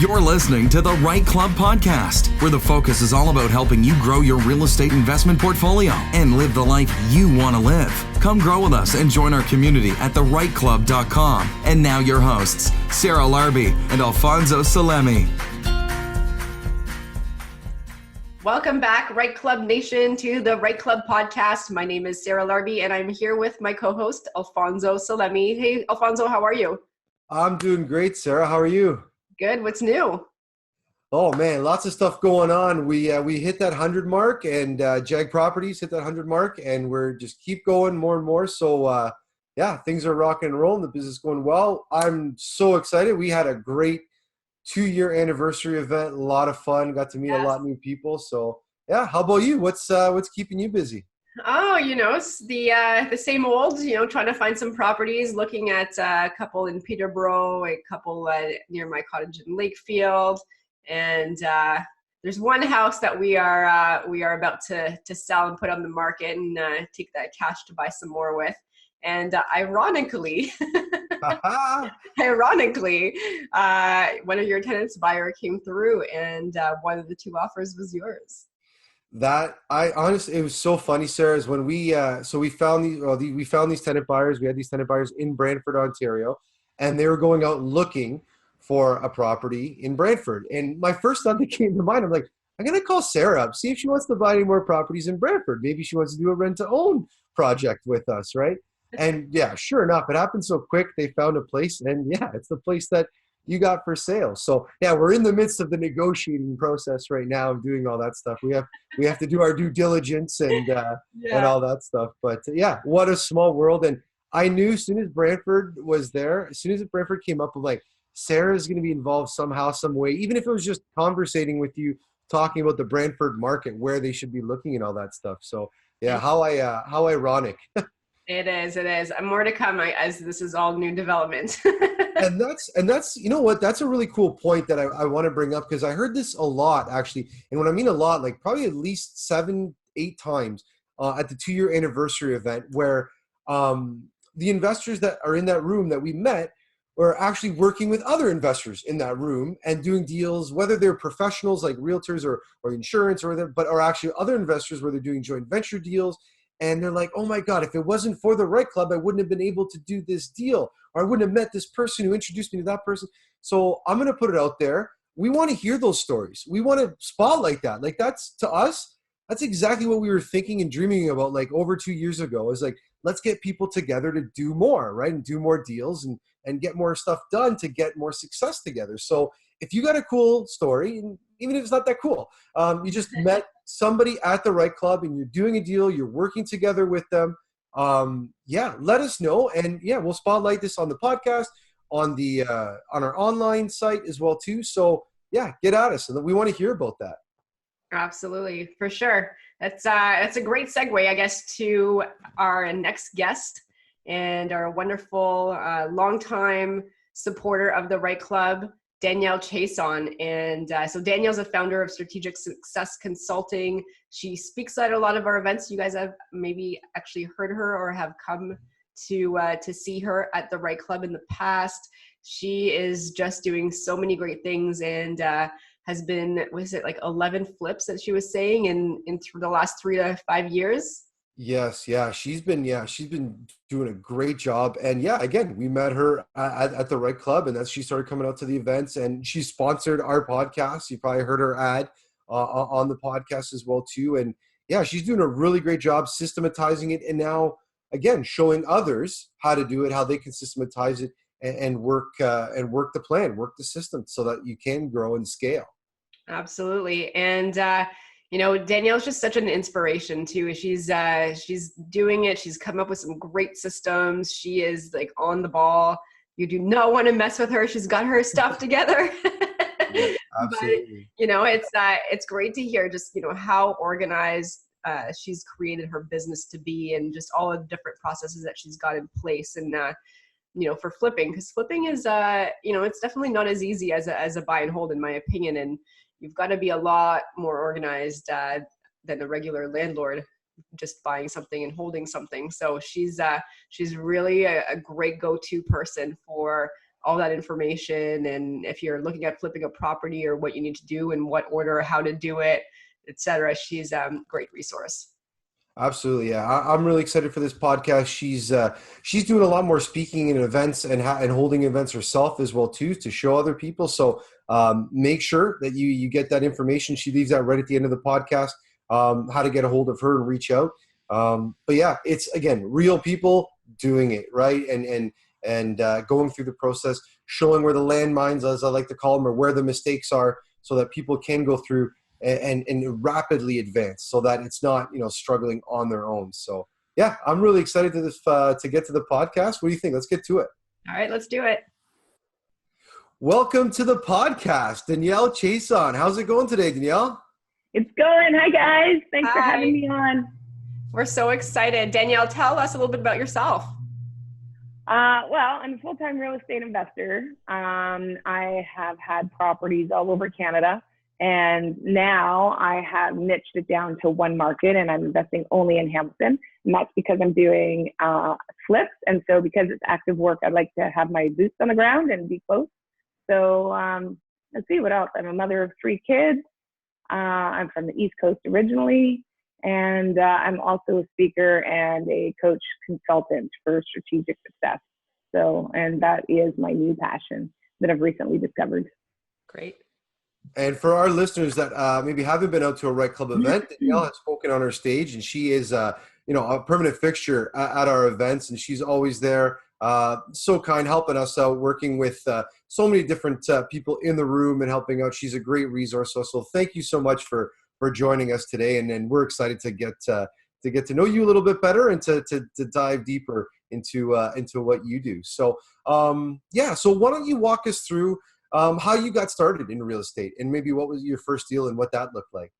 You're listening to the REITE Club podcast, where the focus is all about helping you grow your real estate investment portfolio and live the life you want to live. Come grow with us and join our community at thereiteclub.com. And now your hosts, Sarah Larby and Alfonso Salemi. Welcome back, REITE Club Nation, to the REITE Club podcast. My name is Sarah Larby, and I'm here with my co-host, Alfonso Salemi. Hey, Alfonso, how are you? I'm doing great, Sarah. How are you? Good. What's new? Oh man, lots of stuff going on. We hit that 100 mark, and Jag Properties hit that 100 mark, and we're just keep going more and more. So yeah, things are rocking and rolling. The business is going well. I'm so excited. We had a great 2-year anniversary event. A lot of fun. Got to meet a lot of new people. So yeah, how about you? What's keeping you busy? Oh, it's the same old, trying to find some properties, looking at a couple in Peterborough, a couple near my cottage in Lakefield. And there's one house that we are about to sell and put on the market and take that cash to buy some more with. And ironically, one of your tenants' buyer came through, and one of the two offers was yours. That it was so funny, Sarah, is when we found these tenant buyers. We had these tenant buyers in Brantford, Ontario, and they were going out looking for a property in Brantford. And my first thought that came to mind, I'm like, I'm going to call Sarah up, see if she wants to buy any more properties in Brantford. Maybe she wants to do a rent-to-own project with us, right? And yeah, sure enough, it happened so quick. They found a place, and yeah, it's the place that you got for sale. So yeah, we're in the midst of the negotiating process right now of doing all that stuff. We have to do our due diligence and all that stuff. But yeah, what a small world. And I knew as soon as Brantford was there, as soon as Brantford came up, I'm like, Sarah's going to be involved somehow, some way, even if it was just conversating with you, talking about the Brantford market, where they should be looking and all that stuff. So yeah, how ironic. It is. And more to come as this is all new development. and that's you know what, that's a really cool point that I want to bring up, because I heard this a lot actually. And when I mean a lot, like probably at least 7-8 times at the 2-year anniversary event, where the investors that are in that room that we met were actually working with other investors in that room and doing deals, whether they're professionals like realtors or insurance but are actually other investors where they're doing joint venture deals. And they're like, oh my God, if it wasn't for the REITE Club, I wouldn't have been able to do this deal, or I wouldn't have met this person who introduced me to that person. So I'm going to put it out there. We want to hear those stories. We want to spotlight that. Like, that's, to us, that's exactly what we were thinking and dreaming about like over 2 years ago, is like, let's get people together to do more, right? And do more deals and get more stuff done to get more success together. So if you got a cool story, and even if it's not that cool, you just met somebody at the REITE Club and you're doing a deal, you're working together with them, yeah, let us know. And yeah, we'll spotlight this on the podcast, on our online site as well too. So yeah, get at us, and we want to hear about that. Absolutely, for sure. That's a great segue, I guess, to our next guest and our wonderful longtime supporter of the REITE Club, Danielle Chiasson. And so Danielle's a founder of Strategic Success Consulting. She speaks at a lot of our events. You guys have maybe actually heard her or have come to see her at the REITE Club in the past. She is just doing so many great things, and has been, was it like 11 flips that she was saying in the last 3 to 5 years? Yes. Yeah. She's been doing a great job. And yeah, again, we met her at the REITE Club, and she started coming out to the events, and she sponsored our podcast. You probably heard her ad on the podcast as well too. And yeah, she's doing a really great job systematizing it. And now again, showing others how to do it, how they can systematize it and work the plan, work the system so that you can grow and scale. Absolutely. And, Danielle's just such an inspiration too. She's doing it. She's come up with some great systems. She is like on the ball. You do not want to mess with her. She's got her stuff together. Yeah, absolutely. But, it's great to hear just, how organized she's created her business to be, and just all of the different processes that she's got in place. And, for flipping, because flipping is, it's definitely not as easy as a buy and hold, in my opinion. And you've got to be a lot more organized than a regular landlord just buying something and holding something. So she's really a great go-to person for all that information. And if you're looking at flipping a property or what you need to do in what order, how to do it, etc., she's a great resource. Absolutely, yeah. I'm really excited for this podcast. She's doing a lot more speaking in events and holding events herself as well too, to show other people. So make sure that you get that information. She leaves that right at the end of the podcast. How to get a hold of her and reach out. But yeah, it's again real people doing it right and going through the process, showing where the landmines, as I like to call them, or where the mistakes are, so that people can go through and rapidly advance, so that it's not struggling on their own. So yeah, I'm really excited to get to the podcast. What do you think? Let's get to it. All right, let's do it. Welcome to the podcast, Danielle Chiasson. How's it going today, Danielle? It's going. Hi guys. Thanks for Hi. having me on. We're so excited. Danielle, tell us a little bit about yourself. Well, I'm a full-time real estate investor. I have had properties all over Canada. And now I have niched it down to one market, and I'm investing only in Hamilton. And that's because I'm doing flips. And so because it's active work, I'd like to have my boots on the ground and be close. So let's see what else. I'm a mother of 3 kids. I'm from the East Coast originally. And I'm also a speaker and a coach consultant for strategic success. So, and that is my new passion that I've recently discovered. Great. And for our listeners that maybe haven't been out to a REITE Club event, Danielle has spoken on her stage, and she is a permanent fixture at our events, and she's always there, so kind, helping us out, working with so many different people in the room and helping out. She's a great resource. So thank you so much for joining us today, and we're excited to get to know you a little bit better and to dive deeper into what you do. So so why don't you walk us through how you got started in real estate, and maybe what was your first deal and what that looked like?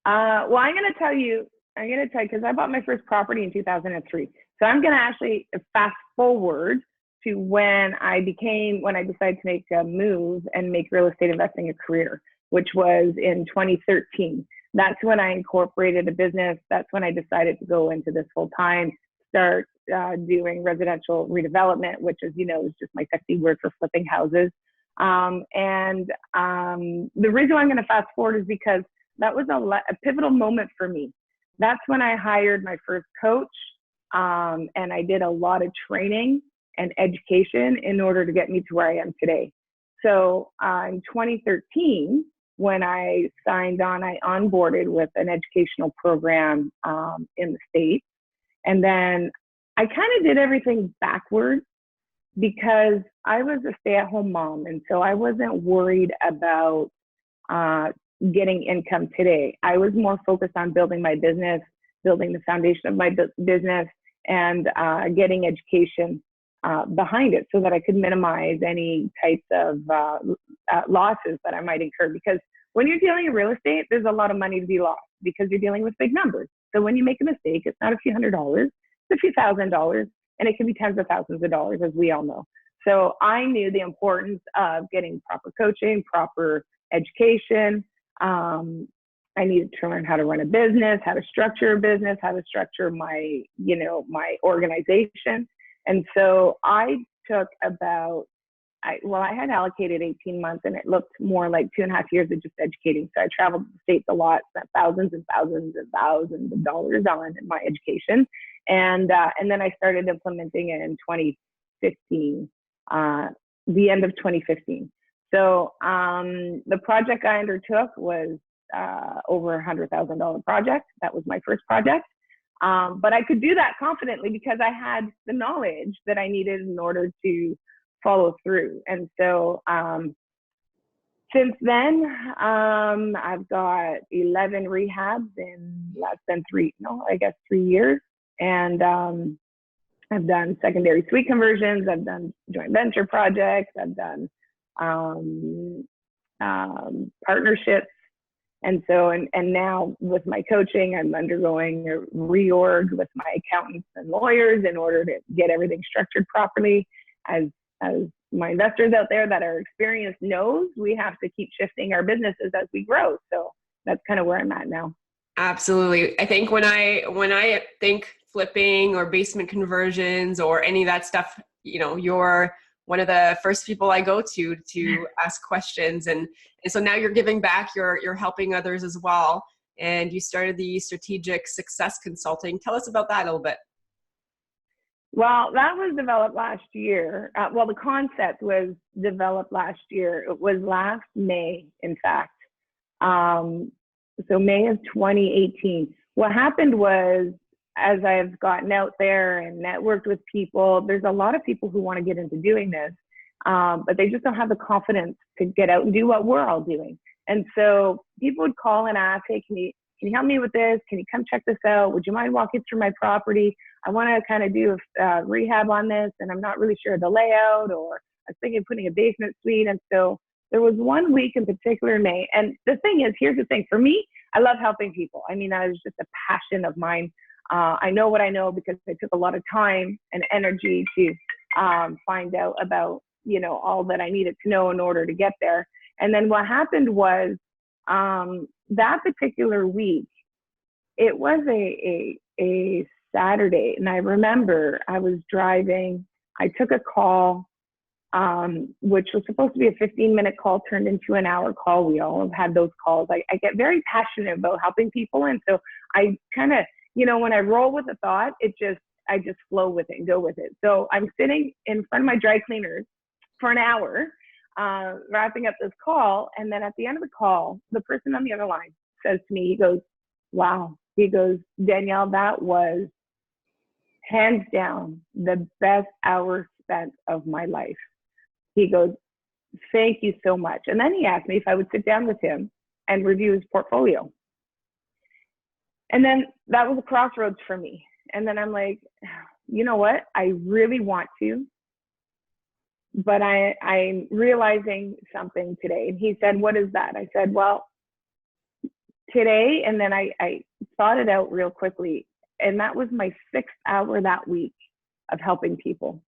Well, I'm going to tell you, because I bought my first property in 2003. So I'm going to actually fast forward to when I decided to make a move and make real estate investing a career, which was in 2013. That's when I incorporated a business. That's when I decided to go into this full time, start doing residential redevelopment, which is just my sexy word for flipping houses. The reason why I'm going to fast forward is because that was a pivotal moment for me. That's when I hired my first coach, and I did a lot of training and education in order to get me to where I am today. So in 2013, when I signed on, I onboarded with an educational program in the States. And then I kind of did everything backwards because I was a stay-at-home mom. And so I wasn't worried about getting income today. I was more focused on building my business, building the foundation of my business, and getting education behind it so that I could minimize any types of losses that I might incur. Because when you're dealing in real estate, there's a lot of money to be lost because you're dealing with big numbers. So when you make a mistake, it's not a few $100s, it's a few $1,000s, and it can be tens of thousands of dollars, as we all know. So I knew the importance of getting proper coaching, proper education. I needed to learn how to run a business, how to structure a business, how to structure my organization. And so I took I had allocated 18 months, and it looked more like 2.5 years of just educating. So I traveled the States a lot, spent thousands and thousands and thousands of dollars on my education. And then I started implementing it in 2015, the end of 2015. So the project I undertook was over $100,000 project. That was my first project. But I could do that confidently because I had the knowledge that I needed in order to follow through. And so since then, I've got 11 rehabs in less than 3 years. And I've done secondary suite conversions. I've done joint venture projects. I've done partnerships. And so, and now with my coaching, I'm undergoing a reorg with my accountants and lawyers in order to get everything structured properly. As my investors out there that are experienced knows, we have to keep shifting our businesses as we grow. So that's kind of where I'm at now. Absolutely. I think when I think flipping or basement conversions or any of that stuff, you're one of the first people I go to ask questions. And so now you're giving back, you're helping others as well. And you started the Strategic Success Consulting. Tell us about that a little bit. Well, that was developed last year. Well, the concept was developed last year. It was last May, in fact. So May of 2018. What happened was, as I've gotten out there and networked with people, there's a lot of people who want to get into doing this, but they just don't have the confidence to get out and do what we're all doing. And so people would call and ask, hey, can you help me with this? Can you come check this out? Would you mind walking through my property? I want to kind of do a rehab on this, and I'm not really sure of the layout, or I was thinking of putting a basement suite. And so there was one week in particular in May. And the thing is, here's the thing. For me, I love helping people. I mean, that is just a passion of mine. I know what I know because it took a lot of time and energy to find out about, all that I needed to know in order to get there. And then what happened was that particular week, it was a Saturday. And I remember I was driving. I took a call, which was supposed to be a 15-minute call, turned into an hour call. We all have had those calls. I get very passionate about helping people. And so I kind of, when I roll with a thought, I just flow with it and go with it. So I'm sitting in front of my dry cleaners for an hour, wrapping up this call. And then at the end of the call, the person on the other line says to me, he goes, wow. He goes, Danielle, that was hands down the best hour spent of my life. He goes, thank you so much. And then he asked me if I would sit down with him and review his portfolio. And then that was a crossroads for me. And then I'm like, you know what? I really want to, but I'm realizing something today. And he said, what is that? I said, well, today, and then I thought it out real quickly. And that was my 6th hour that week of helping people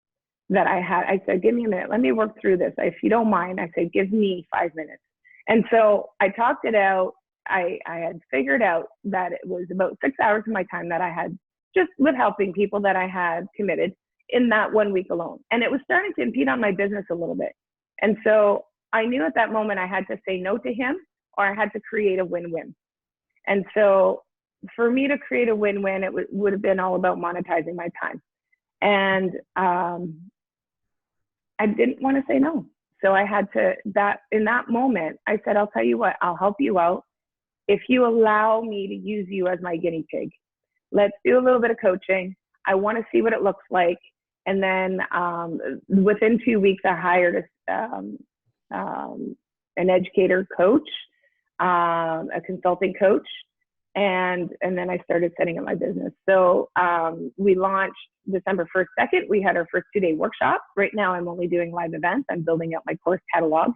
that I had. I said, give me a minute. Let me work through this. If you don't mind, I said, give me 5 minutes. And so I talked it out. I had figured out that it was about 6 hours of my time that I had just with helping people that I had committed in that 1 week alone. And it was starting to impede on my business a little bit. And so I knew at that moment I had to say no to him, or I had to create a win-win. And so for me to create a win-win, it would have been all about monetizing my time. And I didn't want to say no. So I had to, in that moment, I said, I'll tell you what, I'll help you out if you allow me to use you as my guinea pig. Let's do a little bit of coaching. I want to see what it looks like. And then within 2 weeks, I hired an educator coach, a consulting coach, and then I started setting up my business. So we launched December 1st, 2nd. We had our first 2-day workshop. Right now, I'm only doing live events. I'm building up my course catalog.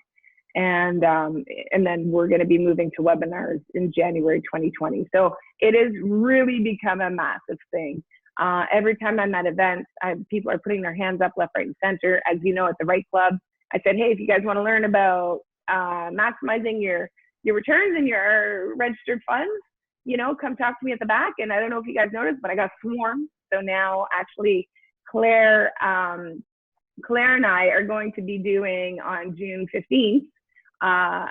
And then we're going to be moving to webinars in January 2020. So it has really become a massive thing. Every time I'm at events, people are putting their hands up left, right, and center. As you know, at the REITE Club, I said, hey, if you guys want to learn about maximizing your returns and your registered funds, come talk to me at the back. And I don't know if you guys noticed, but I got swarmed. So now actually Claire and I are going to be doing on June 15th, a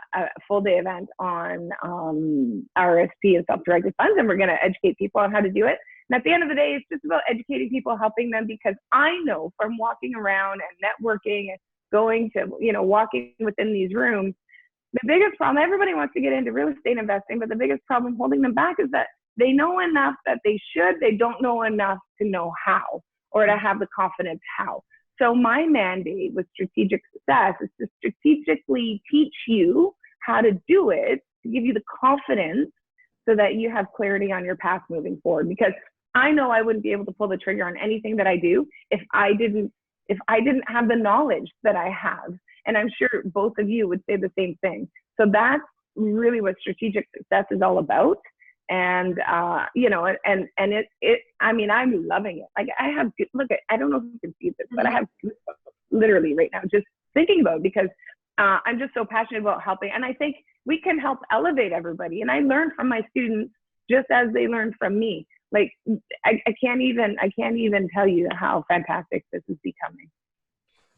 full day event on RSP and self-directed funds. And we're going to educate people on how to do it. And at the end of the day, it's just about educating people, helping them, because I know from walking around and networking and going to, walking within these rooms, the biggest problem, everybody wants to get into real estate investing, but the biggest problem holding them back is that they know enough that they should, they don't know enough to know how, or to have the confidence how. So my mandate with Strategic Success is to strategically teach you how to do it, to give you the confidence so that you have clarity on your path moving forward. Because I know I wouldn't be able to pull the trigger on anything that I do if I didn't have the knowledge that I have. And I'm sure both of you would say the same thing. So that's really what Strategic Success is all about. And, I'm loving it. Like I don't know if you can see this, but I have literally right now just thinking about it, because I'm just so passionate about helping. And I think we can help elevate everybody. And I learn from my students just as they learn from me. Like I can't even tell you how fantastic this is becoming.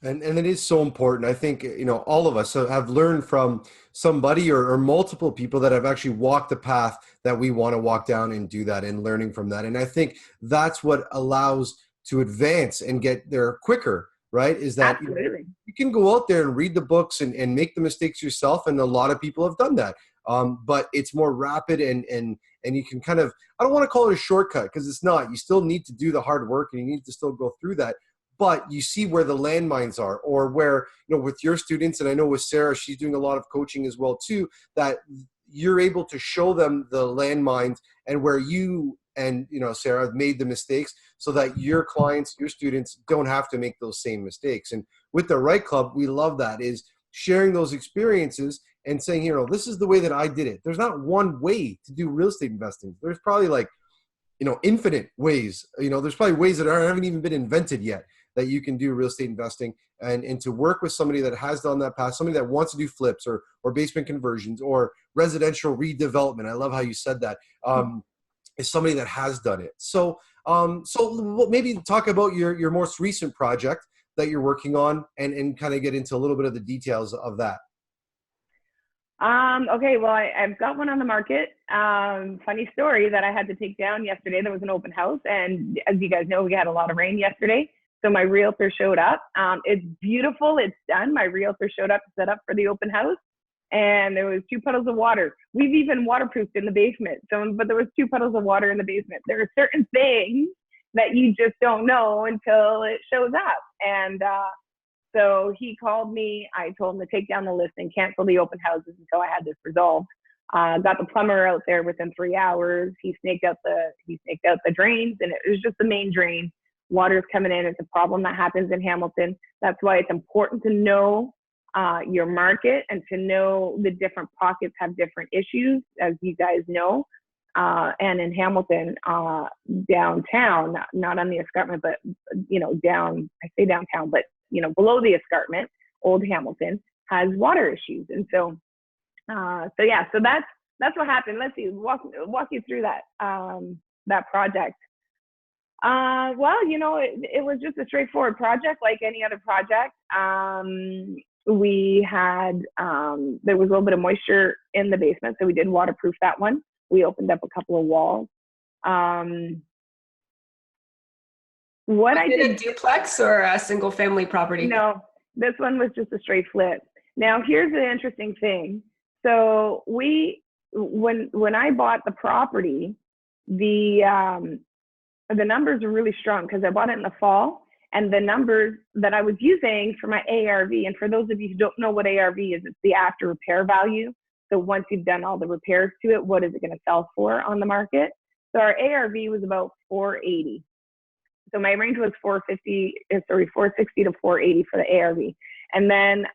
And it is so important. I think, all of us have learned from somebody or multiple people that have actually walked the path that we want to walk down and do that and learning from that. And I think that's what allows to advance and get there quicker, right? Is that Absolutely. you can go out there and read the books and make the mistakes yourself. And a lot of people have done that. But it's more rapid and you can kind of, I don't want to call it a shortcut because it's not. You still need to do the hard work and you need to still go through that. But you see where the landmines are, or where, with your students, and I know with Sarah, she's doing a lot of coaching as well too, that you're able to show them the landmines and where you and, Sarah have made the mistakes so that your clients, your students don't have to make those same mistakes. And with the REITE Club, we love that, is sharing those experiences and saying, this is the way that I did it. There's not one way to do real estate investing. There's probably infinite ways. There's probably ways that haven't even been invented yet that you can do real estate investing, and to work with somebody that has done that path, somebody that wants to do flips or basement conversions or residential redevelopment. I love how you said that. Is somebody that has done it. So maybe talk about your most recent project that you're working on and kind of get into a little bit of the details of that. Okay, well, I've got one on the market. Funny story that I had to take down yesterday. There was an open house, and as you guys know, we had a lot of rain yesterday. So my realtor showed up. It's beautiful. It's done. My realtor showed up to set up for the open house, and there was 2 puddles of water. We've even waterproofed in the basement. But there was 2 puddles of water in the basement. There are certain things that you just don't know until it shows up. And so he called me. I told him to take down the listing, cancel the open houses until I had this resolved. Got the plumber out there within 3 hours. He snaked out the drains, and it was just the main drain. Water's coming in. It's a problem that happens in Hamilton. That's why it's important to know your market and to know the different pockets have different issues, as you guys know. And in Hamilton, downtown, not on the escarpment, but down. I say downtown, but below the escarpment, Old Hamilton has water issues, and so that's what happened. Let's see, walk you through that project. Well, it was just a straightforward project like any other project. We had, there was a little bit of moisture in the basement, so we did waterproof that one. We opened up a couple of walls. Was it a duplex or a single family property? No, this one was just a straight flip. Now, here's the interesting thing. So when I bought the property, the numbers are really strong because I bought it in the fall, and the numbers that I was using for my ARV, and for those of you who don't know what ARV is, it's the after repair value. So once you've done all the repairs to it, what is it going to sell for on the market? So our ARV was about 480. So my range was 460 to 480 for the ARV. And then,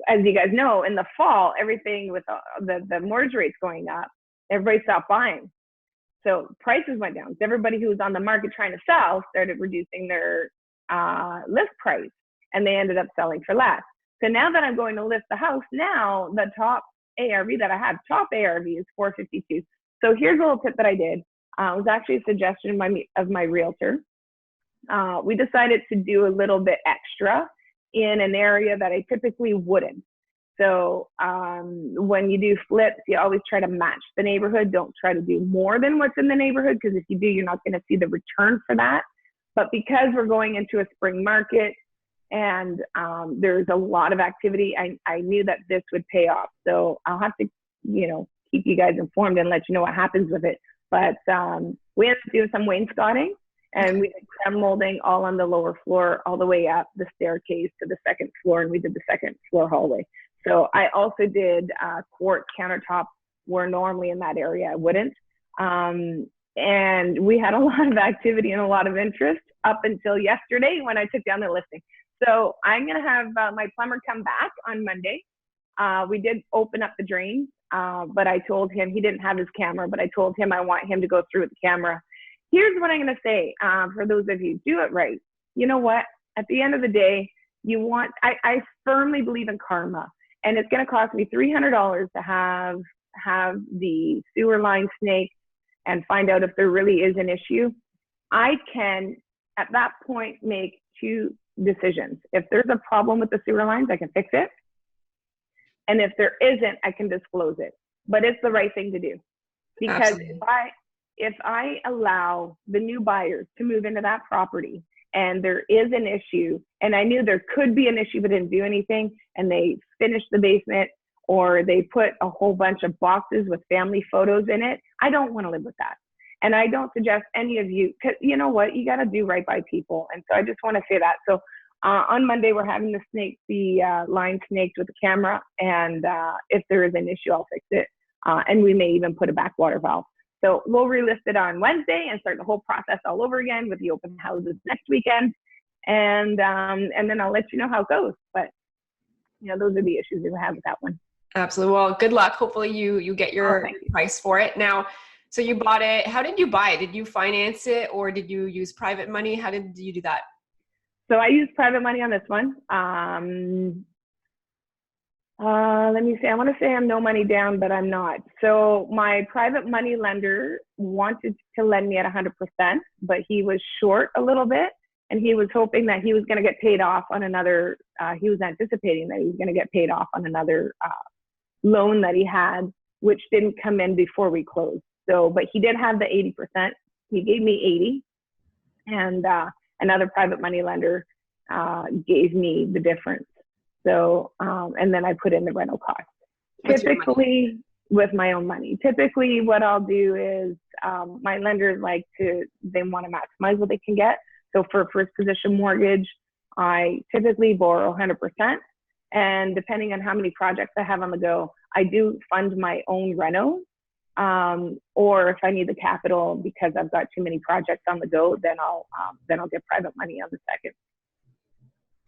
as you guys know, in the fall, everything with the mortgage rates going up, everybody stopped buying. So prices went down. So everybody who was on the market trying to sell started reducing their list price, and they ended up selling for less. So now that I'm going to list the house, now the top ARV that I have, top ARV is 452. So here's a little tip that I did. It was actually a suggestion of my realtor. We decided to do a little bit extra in an area that I typically wouldn't. So when you do flips, you always try to match the neighborhood. Don't try to do more than what's in the neighborhood, because if you do, you're not going to see the return for that. But because we're going into a spring market and there's a lot of activity, I knew that this would pay off. So I'll have to, keep you guys informed and let you know what happens with it. But we had to do some wainscoting, and we did creme molding all on the lower floor, all the way up the staircase to the second floor, and we did the second floor hallway. So I also did quartz countertops, where normally in that area I wouldn't. And we had a lot of activity and a lot of interest up until yesterday when I took down the listing. So I'm going to have my plumber come back on Monday. We did open up the drains, but I told him, he didn't have his camera, but I told him I want him to go through with the camera. Here's what I'm going to say for those of you, do it right. You know what? At the end of the day, I firmly believe in karma. And it's going to cost me $300 to have the sewer line snaked and find out if there really is an issue. I can, at that point, make two decisions. If there's a problem with the sewer lines, I can fix it. And if there isn't, I can disclose it. But it's the right thing to do. Because if I allow the new buyers to move into that property and there is an issue, and I knew there could be an issue but didn't do anything, and they finished the basement or they put a whole bunch of boxes with family photos in it, I don't want to live with that. And I don't suggest any of you, because you know what, you got to do right by people. And so I just want to say that. So on Monday, we're having the line snaked with the camera. And if there is an issue, I'll fix it. And we may even put a backwater valve. So we'll relist it on Wednesday and start the whole process all over again with the open houses next weekend. And then I'll let you know how it goes. But, you know, those are the issues we have with that one. Absolutely. Well, good luck. Hopefully you get your price for it. Now, so you bought it. How did you buy it? Did you finance it or did you use private money? How did you do that? So I used private money on this one. Let me see. I want to say I'm no money down, but I'm not. So my private money lender wanted to lend me at 100%, but he was short a little bit. And he was hoping that he was going to get paid off on another, he was anticipating that he was going to get paid off on another loan that he had, which didn't come in before we closed. So, but he did have the 80%. He gave me 80, and another private money lender gave me the difference. So, and then I put in the rental cost. Typically with my own money. Typically what I'll do is my lenders they want to maximize what they can get. So for first position mortgage, I typically borrow 100%. And depending on how many projects I have on the go, I do fund my own reno. Or if I need the capital because I've got too many projects on the go, then I'll get private money on the second.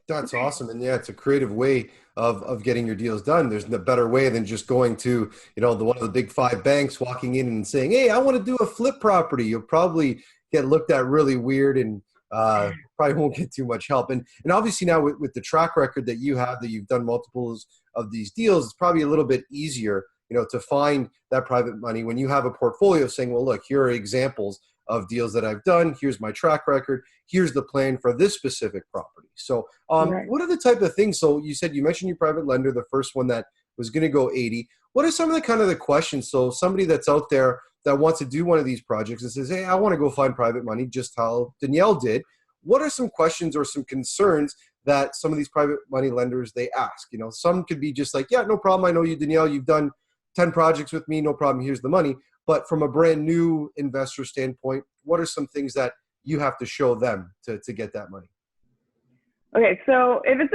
That's awesome. And yeah, it's a creative way of getting your deals done. There's no better way than just going to, one of the big 5 banks, walking in and saying, hey, I want to do a flip property. You'll probably get looked at really weird and probably won't get too much help. And obviously now with the track record that you have, that you've done multiples of these deals, it's probably a little bit easier, to find that private money when you have a portfolio saying, well, look, here are examples of deals that I've done. Here's my track record. Here's the plan for this specific property. So right. What are the type of things? So you mentioned your private lender, the first one that was going to go 80. What are some of the questions? So somebody that's out there that wants to do one of these projects and says, hey, I want to go find private money, just how Danielle did. What are some questions or some concerns that some of these private money lenders, they ask? Some could be just like, yeah, no problem. I know you, Danielle, you've done 10 projects with me, no problem. Here's the money. But from a brand new investor standpoint, what are some things that you have to show them to get that money? Okay, so if it's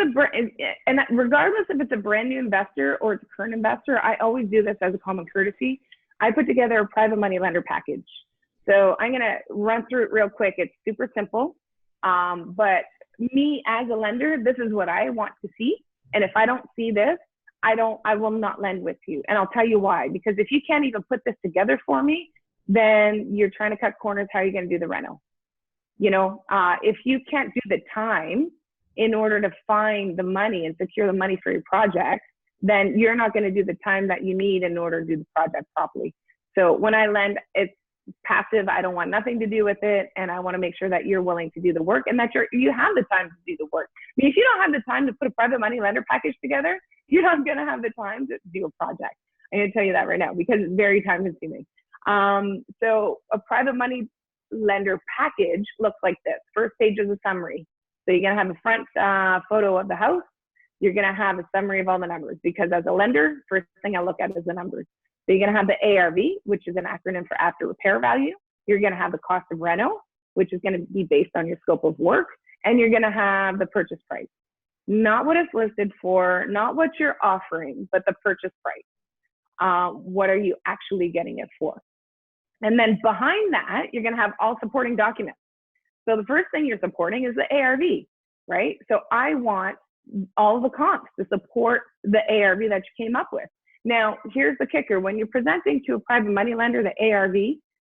and regardless if it's a brand new investor or it's a current investor, I always do this as a common courtesy. I put together a private money lender package. So I'm going to run through it real quick. It's super simple. But me as a lender, this is what I want to see. And if I don't see this, I will not lend with you. And I'll tell you why. Because if you can't even put this together for me, then you're trying to cut corners. How are you going to do the rental? If you can't do the time in order to find the money and secure the money for your project, then you're not going to do the time that you need in order to do the project properly. So when I lend, it's passive. I don't want nothing to do with it. And I want to make sure that you're willing to do the work and that you have the time to do the work. I mean, if you don't have the time to put a private money lender package together, you're not going to have the time to do a project. I'm going to tell you that right now because it's very time consuming. So a private money lender package looks like this. First page is a summary. So you're going to have a front photo of the house. You're going to have a summary of all the numbers because as a lender, first thing I look at is the numbers. So you're going to have the ARV, which is an acronym for after repair value. You're going to have the cost of reno, which is going to be based on your scope of work. And you're going to have the purchase price. Not what it's listed for, not what you're offering, but the purchase price. What are you actually getting it for? And then behind that, you're going to have all supporting documents. So the first thing you're supporting is the ARV, right? So I want all of the comps to support the ARV that you came up with. Now, here's the kicker. When you're presenting to a private money lender, the ARV,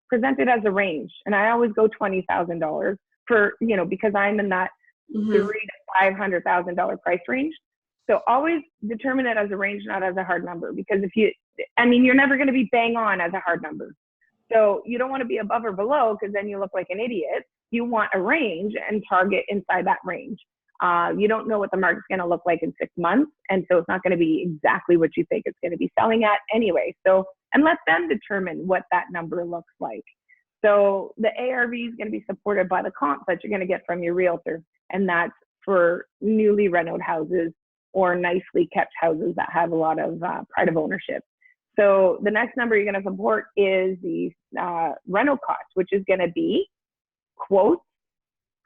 present it as a range. And I always go $20,000 for, because I'm in that $300,000 to $500,000 price range. So always determine it as a range, not as a hard number, because you're never going to be bang on as a hard number. So you don't want to be above or below because then you look like an idiot. you want a range and target inside that range. You don't know what the market's going to look like in 6 months. And so it's not going to be exactly what you think it's going to be selling at anyway. So, and let them determine what that number looks like. So the ARV is going to be supported by the comp that you're going to get from your realtor. And that's for newly renovated houses or nicely kept houses that have a lot of pride of ownership. So the next number you're going to support is the rental cost, which is going to be quotes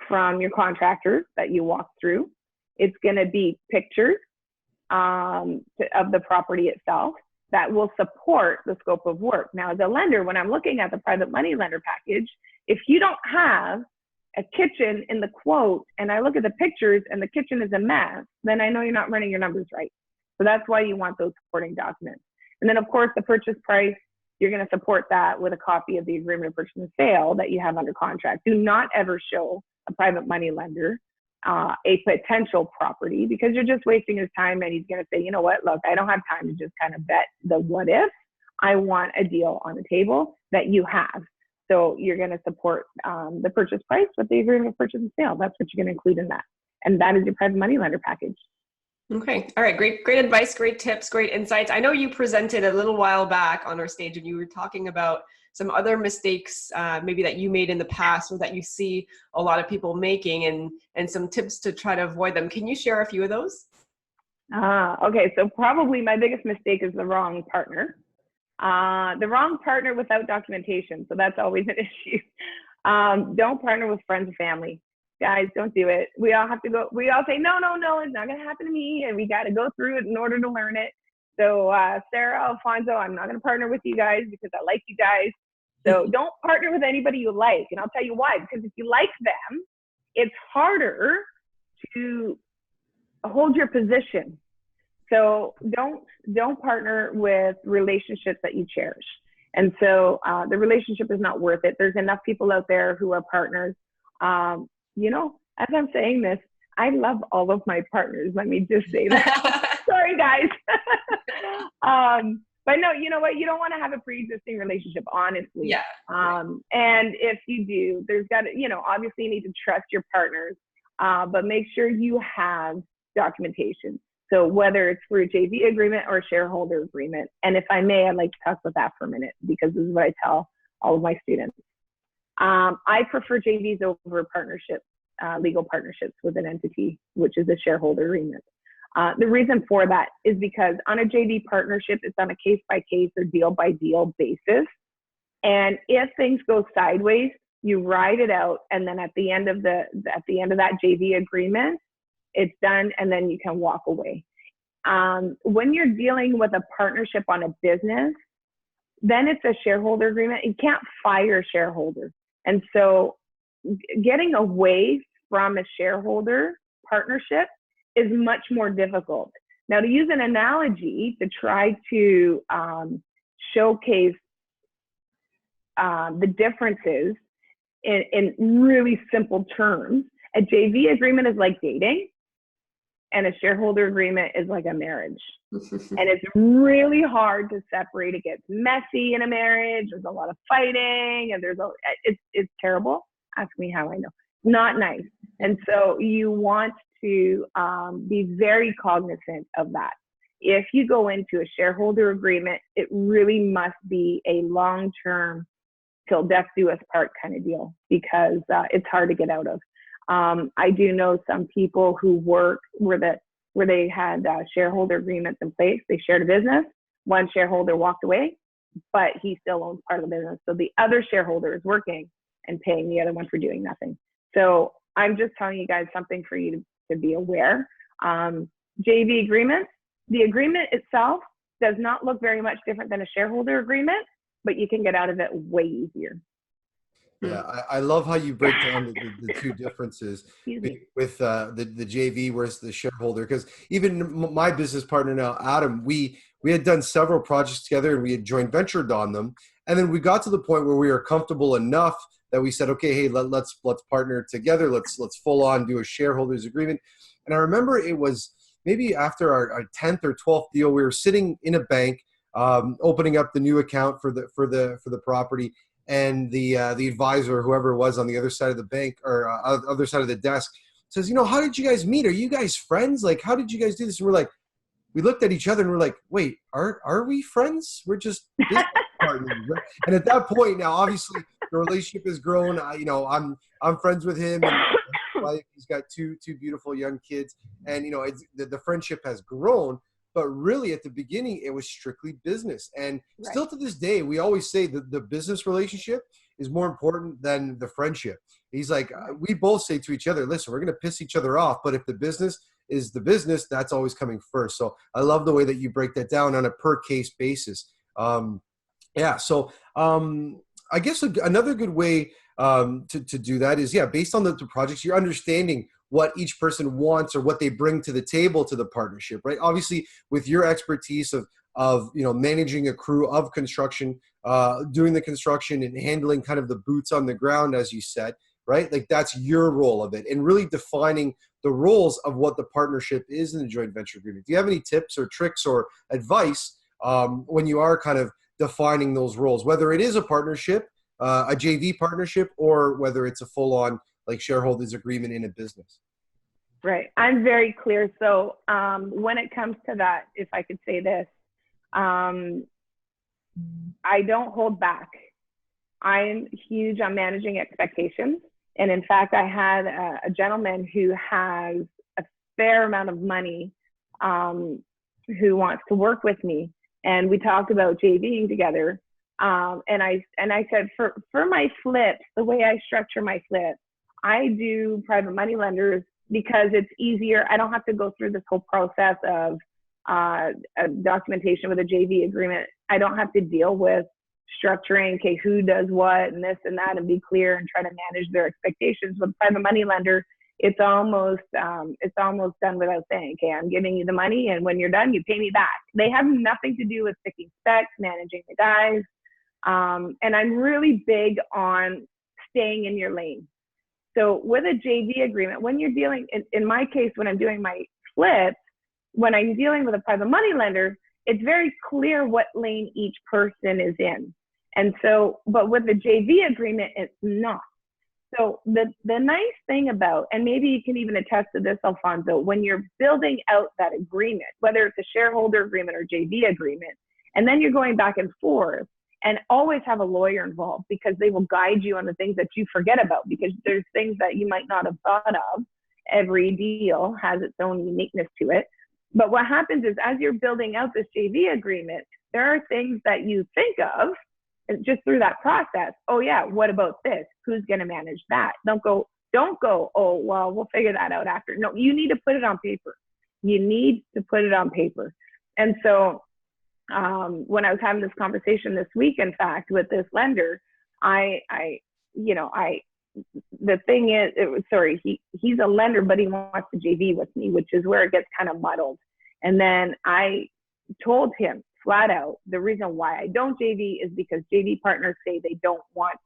from your contractors that you walk through. It's going to be pictures of the property itself that will support the scope of work. Now, as a lender, when I'm looking at the private money lender package, if you don't have a kitchen in the quote and I look at the pictures and the kitchen is a mess, then I know you're not running your numbers right. So that's why you want those supporting documents. And then, of course, the purchase price, you're going to support that with a copy of the agreement of purchase and sale that you have under contract. Do not ever show a private money lender a potential property, because you're just wasting his time, and he's going to say, you know what, look, I don't have time to just kind of vet the what if. I want a deal on the table that you have. So you're going to support the purchase price with the agreement of purchase and sale. That's what you're going to include in that. And that is your private money lender package. Okay. All right. Great advice, great tips, great insights. I know you presented a little while back on our stage and you were talking about some other mistakes maybe that you made in the past or that you see a lot of people making, and some tips to try to avoid them. Can you share a few of those? Okay. So probably my biggest mistake is the wrong partner. The wrong partner without documentation. So that's always an issue. Don't partner with friends and family. Guys, don't do it. We all have to go. We all say, no, it's not going to happen to me. And we got to go through it in order to learn it. So Sarah, Alfonso, I'm not going to partner with you guys because I like you guys. So don't partner with anybody you like. And I'll tell you why, because if you like them, it's harder to hold your position. So don't partner with relationships that you cherish. And so the relationship is not worth it. There's enough people out there who are partners. You know, as I'm saying this, I love all of my partners. Let me just say that. Sorry, guys. But no, you know what? You don't want to have a pre-existing relationship, honestly. Yeah. And if you do, there's got to, you know, obviously you need to trust your partners, but make sure you have documentation. So whether it's through a JV agreement or a shareholder agreement. And if I may, I'd like to talk about that for a minute, because this is what I tell all of my students. I prefer JVs over partnerships, legal partnerships with an entity, which is a shareholder agreement. The reason for that is because on a JV partnership, it's on a case-by-case or deal-by-deal basis. And if things go sideways, you ride it out, and then at the end of that JV agreement, it's done, and then you can walk away. When you're dealing with a partnership on a business, then it's a shareholder agreement. You can't fire a shareholder. And so getting away from a shareholder partnership is much more difficult. Now, to use an analogy to try to showcase the differences in really simple terms, a JV agreement is like dating, and a shareholder agreement is like a marriage. And it's really hard to separate. It gets messy in a marriage. There's a lot of fighting, and it's terrible. Ask me how I know. Not nice. And so you want to be very cognizant of that. If you go into a shareholder agreement, it really must be a long-term, till death do us part kind of deal, because it's hard to get out of. I do know some people who work where they had shareholder agreements in place. They shared a business. One shareholder walked away, but he still owns part of the business. So the other shareholder is working and paying the other one for doing nothing. So I'm just telling you guys something for you to be aware. JV agreements, the agreement itself does not look very much different than a shareholder agreement, but you can get out of it way easier. Yeah, I love how you break down the two differences with the JV versus the shareholder, because even my business partner now, Adam, we had done several projects together and we had joint ventured on them. And then we got to the point where we were comfortable enough that we said, okay, hey, let's partner together. Let's full on do a shareholders agreement. And I remember it was maybe after our 10th or 12th deal, we were sitting in a bank, opening up the new account for the property. and the advisor, whoever it was on the other side of the bank or other side of the desk, says, how did you guys meet? Are you guys friends? Like, how did you guys do this? And we're like, we looked at each other and we're like, wait, are we friends? We're just business partners. And at that point, now obviously the relationship has grown. I'm friends with him, and his wife, he's got two beautiful young kids, and the friendship has grown. But really, at the beginning, it was strictly business. And still to this day, we always say that the business relationship is more important than the friendship. He's like, we both say to each other, listen, we're going to piss each other off, but if the business is the business, that's always coming first. So I love the way that you break that down on a per case basis. So I guess another good way to do that is, based on the projects, you're understanding what each person wants or what they bring to the table to the partnership, right? Obviously, with your expertise of managing a crew of construction, doing the construction and handling kind of the boots on the ground, as you said, right? Like that's your role of it, and really defining the roles of what the partnership is in the joint venture agreement. Do you have any tips or tricks or advice when you are kind of defining those roles, whether it is a partnership, a JV partnership, or whether it's a full-on like shareholders agreement in a business? Right. I'm very clear. So when it comes to that, if I could say this, I don't hold back. I'm huge on managing expectations. And in fact, I had a gentleman who has a fair amount of money who wants to work with me. And we talked about JVing together. And I said, for my flips, the way I structure my flips, I do private money lenders because it's easier. I don't have to go through this whole process of documentation with a JV agreement. I don't have to deal with structuring, okay, who does what and this and that, and be clear and try to manage their expectations. With private money lender, it's almost done without saying, okay, I'm giving you the money, and when you're done, you pay me back. They have nothing to do with picking specs, managing the guys. And I'm really big on staying in your lane. So with a JV agreement, when you're dealing, in my case, when I'm doing my flips, when I'm dealing with a private money lender, it's very clear what lane each person is in. And so, but with the JV agreement, it's not. So the nice thing about, and maybe you can even attest to this, Alfonso, when you're building out that agreement, whether it's a shareholder agreement or JV agreement, and then you're going back and forth, and always have a lawyer involved, because they will guide you on the things that you forget about, because there's things that you might not have thought of. Every deal has its own uniqueness to it. But what happens is, as you're building out this JV agreement, there are things that you think of just through that process. Oh yeah, what about this? Who's going to manage that? Don't go, oh, well, we'll figure that out after. No, you need to put it on paper. You need to put it on paper. And so when I was having this conversation this week, in fact, with this lender, the thing is, he's a lender, but he wants to JV with me, which is where it gets kind of muddled. And then I told him flat out, the reason why I don't JV is because JV partners say they don't want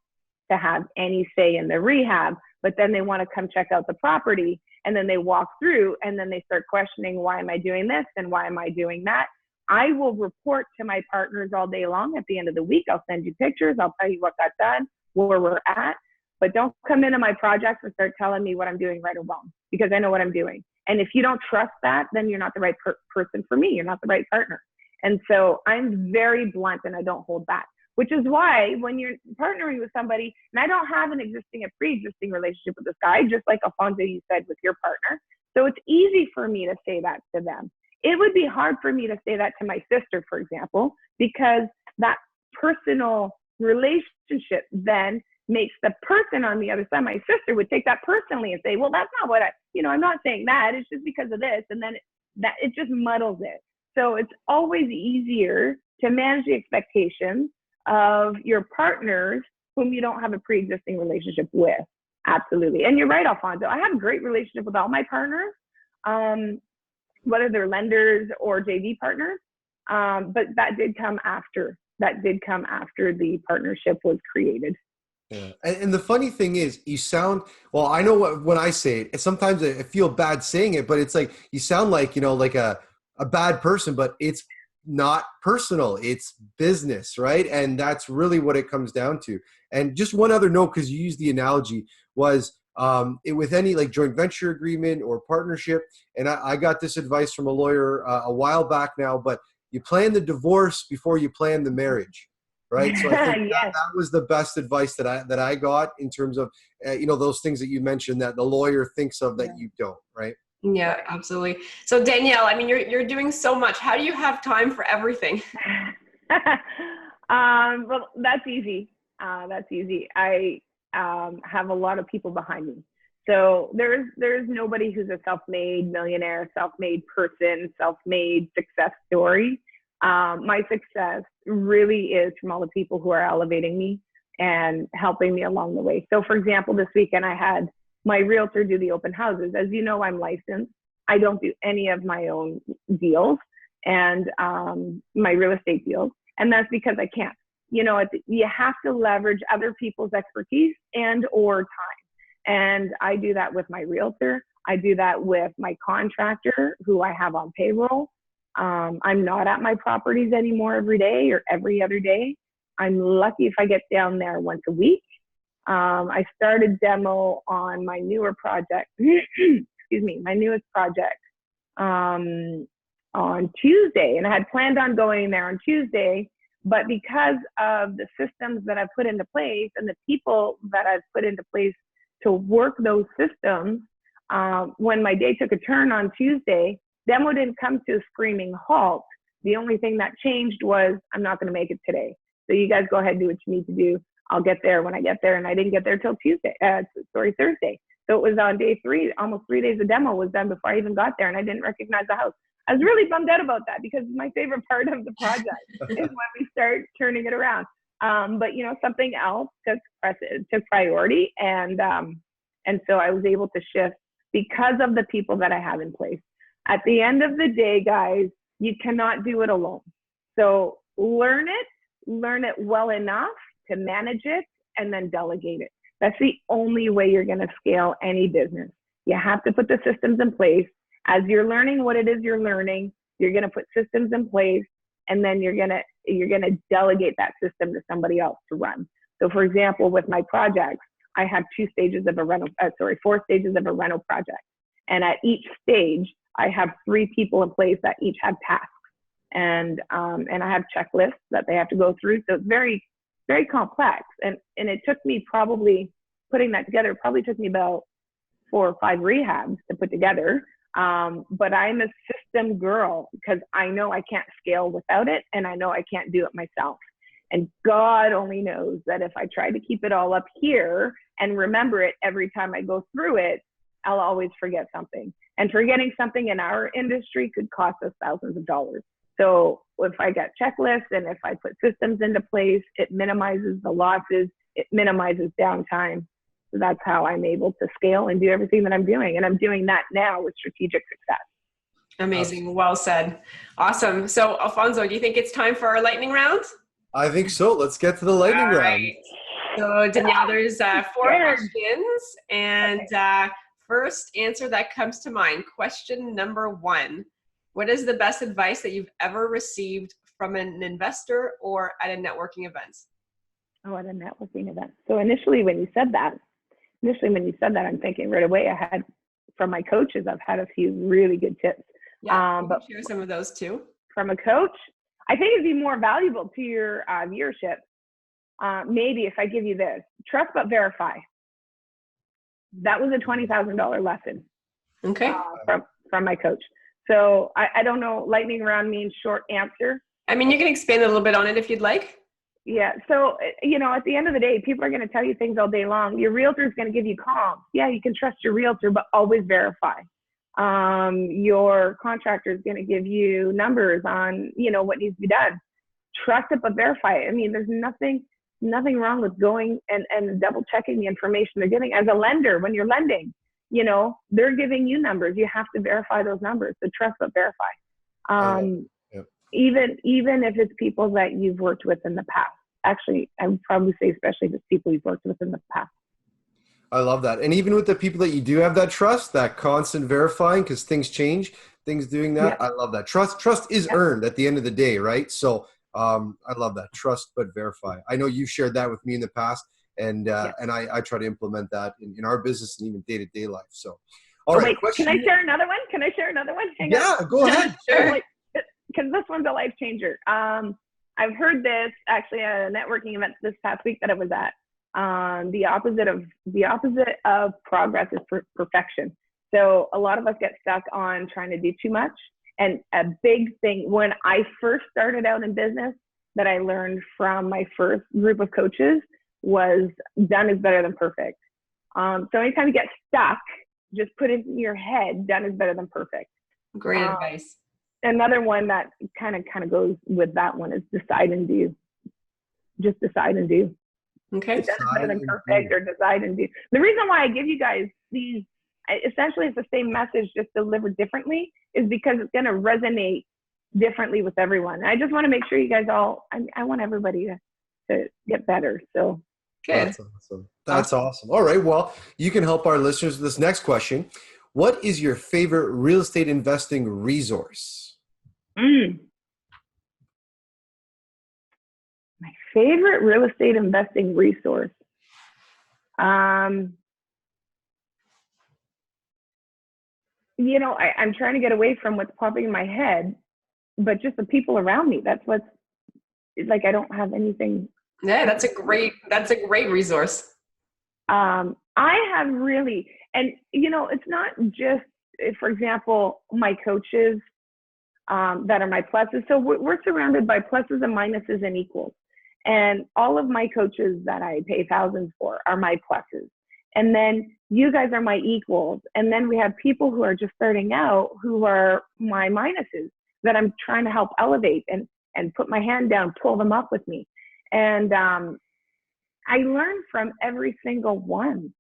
to have any say in the rehab, but then they want to come check out the property, and then they walk through, and then they start questioning, why am I doing this and why am I doing that? I will report to my partners all day long. At the end of the week, I'll send you pictures. I'll tell you what got done, where we're at. But don't come into my projects and start telling me what I'm doing right or wrong, because I know what I'm doing. And if you don't trust that, then you're not the right person for me. You're not the right partner. And so I'm very blunt, and I don't hold back, which is why when you're partnering with somebody, and I don't have a pre-existing relationship with this guy, just like Alfonso, you said, with your partner. So it's easy for me to say that to them. It would be hard for me to say that to my sister, for example, because that personal relationship then makes the person on the other side, my sister, would take that personally and say, well, that's not what I'm not saying that. It's just because of this. And then it just muddles it. So it's always easier to manage the expectations of your partners whom you don't have a pre-existing relationship with. Absolutely. And you're right, Alfonso. I have a great relationship with all my partners, whether they're lenders or JV partners. But that did come after the partnership was created. Yeah. And the funny thing is, you sound, well, I know when I say it, sometimes I feel bad saying it, but it's like, you sound like, like a bad person, but it's not personal, it's business, right? And that's really what it comes down to. And just one other note, because you used the analogy, was with any like joint venture agreement or partnership, and I got this advice from a lawyer a while back now, but you plan the divorce before you plan the marriage, right? So I think Yes. that was the best advice that I got in terms of those things that you mentioned that the lawyer thinks of that you don't, right? Yeah, absolutely. So Danielle, I mean, you're doing so much. How do you have time for everything? Well, that's easy. That's easy. I have a lot of people behind me. So there's nobody who's a self-made millionaire, self-made person, self-made success story. My success really is from all the people who are elevating me and helping me along the way. So for example, this weekend I had my realtor do the open houses. As you know, I'm licensed. I don't do any of my own deals and my real estate deals. And that's because I can't. You have to leverage other people's expertise and or time. And I do that with my realtor. I do that with my contractor who I have on payroll. I'm not at my properties anymore every day or every other day. I'm lucky if I get down there once a week. I started demo on my newer project, my newest project on Tuesday. And I had planned on going there on Tuesday, but because of the systems that I've put into place and the people that I've put into place to work those systems, when my day took a turn on Tuesday, demo didn't come to a screaming halt. The only thing that changed was I'm not going to make it today. So you guys go ahead and do what you need to do. I'll get there when I get there. And I didn't get there till Thursday. So it was on day 3, almost 3 days of demo was done before I even got there, and I didn't recognize the house. I was really bummed out about that because my favorite part of the project is when we start turning it around. But something else took priority, and so I was able to shift because of the people that I have in place. At the end of the day, guys, you cannot do it alone. So learn it well enough to manage it, and then delegate it. That's the only way you're going to scale any business. You have to put the systems in place. As you're learning what it is you're learning, you're going to put systems in place, and then you're going to delegate that system to somebody else to run. So for example, with my projects, I have 4 stages of a rental project. And at each stage, I have 3 people in place that each have tasks. And I have checklists that they have to go through. So it's very, very complex. And it took me putting that together, probably took me about 4 or 5 rehabs to put together. But I'm a system girl because I know I can't scale without it, and I know I can't do it myself. And God only knows that if I try to keep it all up here and remember it every time I go through it, I'll always forget something. And forgetting something in our industry could cost us thousands of dollars. So if I got checklists and if I put systems into place, it minimizes the losses, it minimizes downtime. So that's how I'm able to scale and do everything that I'm doing. And I'm doing that now with strategic success. Amazing. Well said. Awesome. So Alfonso, do you think it's time for our lightning round? I think so. Let's get to the lightning round. Right. So Danielle, there's 4 questions. And first answer that comes to mind, question number 1. What is the best advice that you've ever received from an investor or at a networking event? Oh, at a networking event. So initially when you said that, I'm thinking right away, from my coaches, I've had a few really good tips. Yeah, but share some of those too. From a coach, I think it'd be more valuable to your viewership. Maybe if I give you this, trust but verify. That was a $20,000 lesson. Okay. From my coach. So I don't know, lightning round means short answer. I mean, you can expand a little bit on it if you'd like. Yeah. So, at the end of the day, people are going to tell you things all day long. Your realtor is going to give you calm. Yeah, you can trust your realtor, but always verify. Your contractor is going to give you numbers on, what needs to be done. Trust it, but verify it. I mean, there's nothing wrong with going and double checking the information they're giving. As a lender, when you're lending, they're giving you numbers. You have to verify those numbers. So trust but verify. Even if it's people that you've worked with in the past. Actually, I would probably say especially if it's people you've worked with in the past. I love that. And even with the people that you do have that trust, that constant verifying, because things change, things doing that. Yep. I love that. Trust is earned at the end of the day, right? So I love that. Trust but verify. I know you shared that with me in the past, and I try to implement that in our business and even day-to-day life. So, all right. Wait, can I share another one? Hang on. Go ahead. Sure. Because this one's a life changer. I've heard this actually at a networking event this past week that I was at. The opposite of progress is perfection. So a lot of us get stuck on trying to do too much. And a big thing when I first started out in business that I learned from my first group of coaches was done is better than perfect. So anytime you get stuck, just put it in your head, done is better than perfect. Great advice. Another one that kind of goes with that one is decide and do. Just decide and do. Okay. It's better than perfect or decide and do. The reason why I give you guys these, essentially it's the same message, just delivered differently, is because it's going to resonate differently with everyone. I just want to make sure you guys all, I want everybody to get better. So good. That's awesome. All right. Well, you can help our listeners with this next question. What is your favorite real estate investing resource? My favorite real estate investing resource. I'm trying to get away from what's popping in my head, but just the people around me. That's what's like, I don't have anything. Yeah, that's a great resource. I have really, and it's not just, for example, my coaches that are my pluses. So we're surrounded by pluses and minuses and equals. And all of my coaches that I pay thousands for are my pluses. And then you guys are my equals. And then we have people who are just starting out who are my minuses that I'm trying to help elevate and put my hand down, pull them up with me. And I learn from every single one.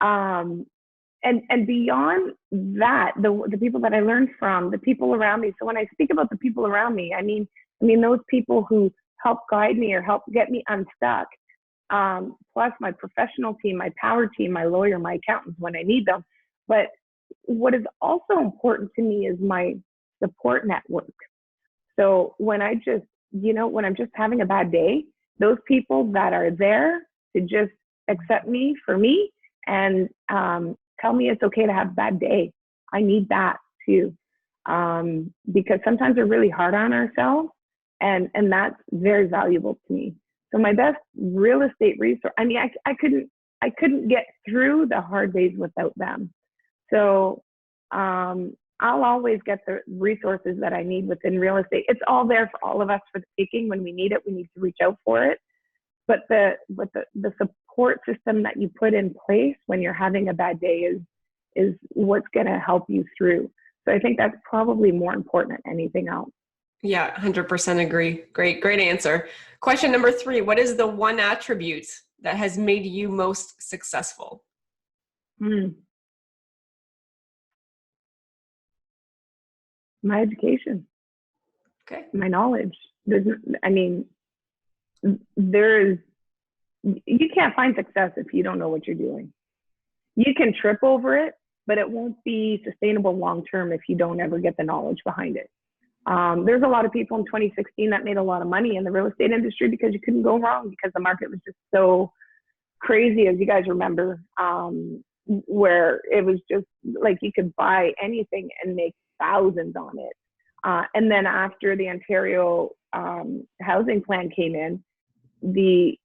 And beyond that, the people that I learned from, the people around me. So when I speak about the people around me, I mean those people who help guide me or help get me unstuck. Plus my professional team, my power team, my lawyer, my accountants when I need them. But what is also important to me is my support network. So when I just, when I'm just having a bad day, those people that are there to just accept me for me and tell me it's okay to have a bad day. I need that too. Because sometimes we're really hard on ourselves, and that's very valuable to me. So my best real estate resource, I couldn't get through the hard days without them. So I'll always get the resources that I need within real estate. It's all there for all of us for the taking. When we need it, we need to reach out for it. But the support system that you put in place when you're having a bad day is what's going to help you through. So I think that's probably more important than anything else. Yeah, 100% agree. Great answer. Question number 3, what is the one attribute that has made you most successful? My education. Okay. My knowledge. You can't find success if you don't know what you're doing. You can trip over it, but it won't be sustainable long-term if you don't ever get the knowledge behind it. There's a lot of people in 2016 that made a lot of money in the real estate industry because you couldn't go wrong because the market was just so crazy, as you guys remember, where it was just like you could buy anything and make thousands on it. And then after the Ontario housing plan came in, the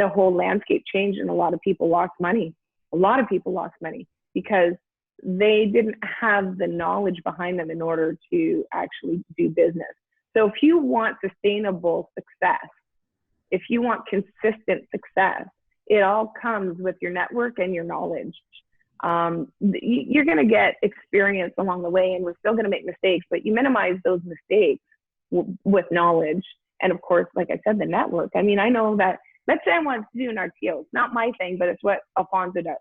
whole landscape changed and a lot of people lost money. A lot of people lost money because they didn't have the knowledge behind them in order to actually do business. So if you want sustainable success, if you want consistent success, it all comes with your network and your knowledge. You're going to get experience along the way, and we're still going to make mistakes, but you minimize those mistakes with knowledge. And of course, like I said, the network. I know that, let's say I want to do an RTO. It's not my thing, but it's what Alfonso does.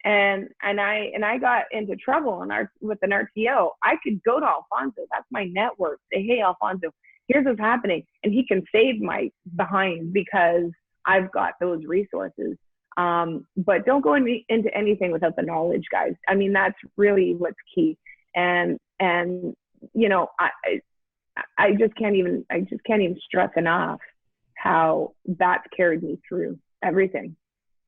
And I got into trouble with an RTO. I could go to Alfonso. That's my network. Say, hey, Alfonso, here's what's happening. And he can save my behind because I've got those resources. But don't go into anything without the knowledge, guys. That's really what's key. And you know, I just can't even stress enough how that's carried me through everything.